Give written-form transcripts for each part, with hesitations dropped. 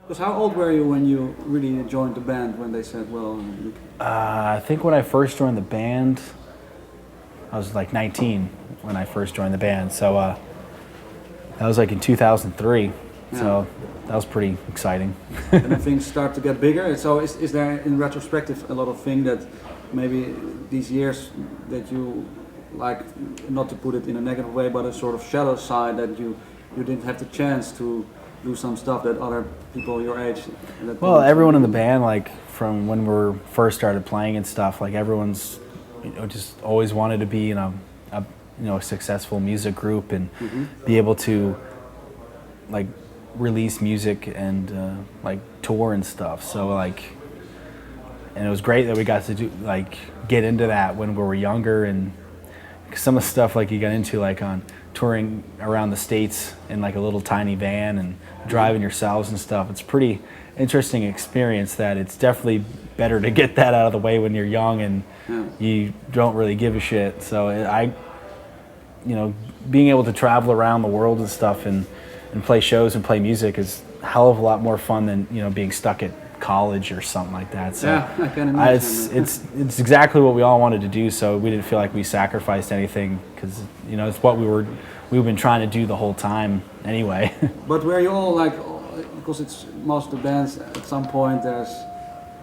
Because how old were you when you really joined the band? When they said, "Well, I think when I first joined the band, I was like 19 when I first joined the band. So that was like in 2003. yeah," So that was pretty exciting. and then things start to get bigger. So is there, in retrospective, a lot of things that maybe these years that you like, not to put it in a negative way, but a sort of shadow side that you didn't have the chance to do some stuff that other people your age. That Well, time everyone in the do? band, like from when we first started playing and stuff, like everyone's, just always wanted to be in a successful music group and be able to like release music and like tour and stuff. So like, and it was great that we got to do like get into that when we were younger, and some of the stuff like you got into like on touring around the States in like a little tiny van and driving yourselves and stuff. It's pretty interesting experience that it's definitely better to get that out of the way when you're young and Yeah. you don't really give a shit. So being able to travel around the world and stuff and play shows and play music is a hell of a lot more fun than, being stuck at college or something like that. So Yeah, I can imagine. it's exactly what we all wanted to do. So we didn't feel like we sacrificed anything because it's what we've been trying to do the whole time anyway. But were you all like, because it's most of the bands at some point there's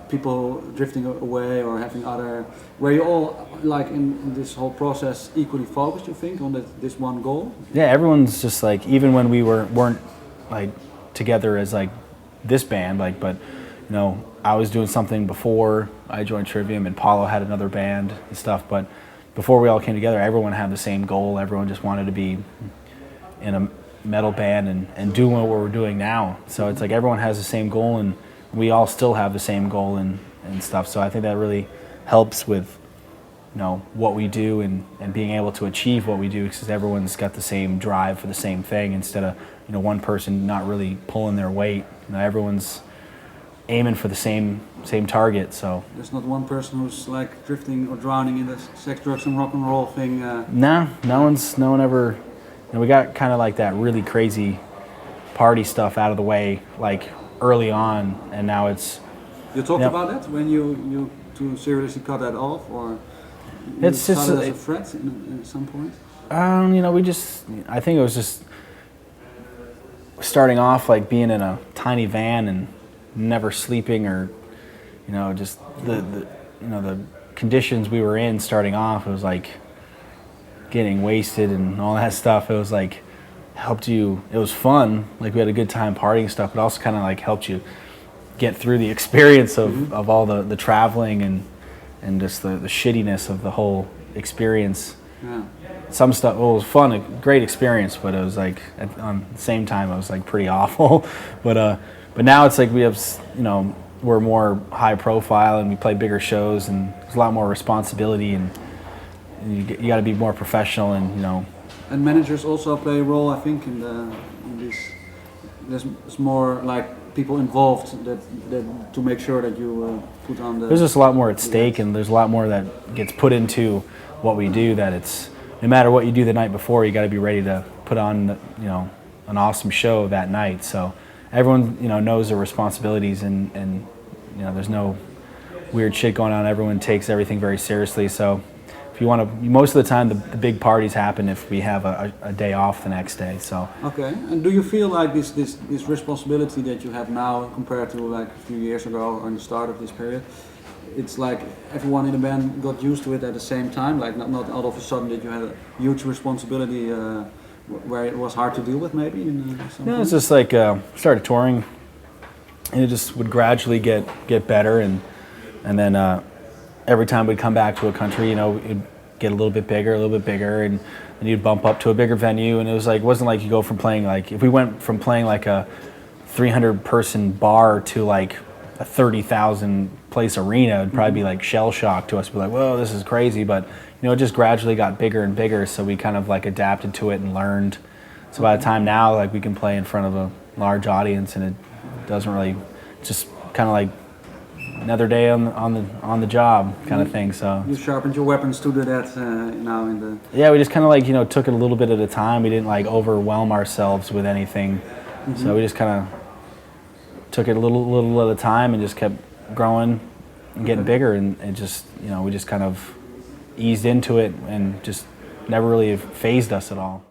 people drifting away or having other. Were you all like in this whole process equally focused? You think on this one goal? Yeah, everyone's just like, even when we weren't like together as like this band, like, but I was doing something before I joined Trivium, and Paulo had another band and stuff. But before we all came together, everyone had the same goal. Everyone just wanted to be in a metal band and doing what we're doing now. So it's like everyone has the same goal, and we all still have the same goal and stuff. So I think that really helps with what we do and being able to achieve what we do, because everyone's got the same drive for the same thing, instead of one person not really pulling their weight. Everyone's aiming for the same target. So There's not one person who's like drifting or drowning in the sex, drugs, and rock and roll thing. no one ever. We got kind of like that really crazy party stuff out of the way like early on, and now it's. You talked Yep. about that when you to seriously cut that off, or you It's just started as a threat at some point. I think it was just starting off like being in a tiny van and never sleeping, or just the conditions we were in starting off. It was like getting wasted and all that stuff. It was like helped you. It was fun, like we had a good time partying stuff, but also kind of like helped you get through the experience of all the traveling and just the shittiness of the whole experience. Yeah. Some stuff, well, it was fun, a great experience, but it was like on the same time it was like pretty awful. But now it's like we have, we're more high profile and we play bigger shows, and there's a lot more responsibility, and you got to be more professional, and And managers also play a role, I think, in this. There's more like people involved that to make sure that you put on the. there's just a lot more at stake, and there's a lot more that gets put into what we do, that it's no matter what you do the night before, you got to be ready to put on an awesome show that night. So everyone knows their responsibilities, and there's no weird shit going on. Everyone takes everything very seriously. So if you want to, most of the time the big parties happen if we have a day off the next day. So Okay, and do you feel like this responsibility that you have now compared to like a few years ago or in the start of this period? It's like everyone in the band got used to it at the same time, like not all of a sudden that you had a huge responsibility where it was hard to deal with, maybe in some yeah, point? it's just like started touring, and it just would gradually get better, and then every time we'd come back to a country, it'd get a little bit bigger, and then you'd bump up to a bigger venue, and it wasn't like you go from playing like, if we went from playing like a 300 person bar to like a 30,000 place arena, it'd probably be like shell shock to us, be like, whoa, this is crazy. But it just gradually got bigger and bigger, so we kind of like adapted to it and learned. So by the time now, like we can play in front of a large audience, and it doesn't really, just kind of like another day on the job kind of thing. So You sharpened your weapons to do that now in the. yeah, we just kind of like took it a little bit at a time. We didn't like overwhelm ourselves with anything. So we just kind of took it a little at a time and just kept growing and getting bigger, and it just, we just kind of eased into it and just never really phased us at all.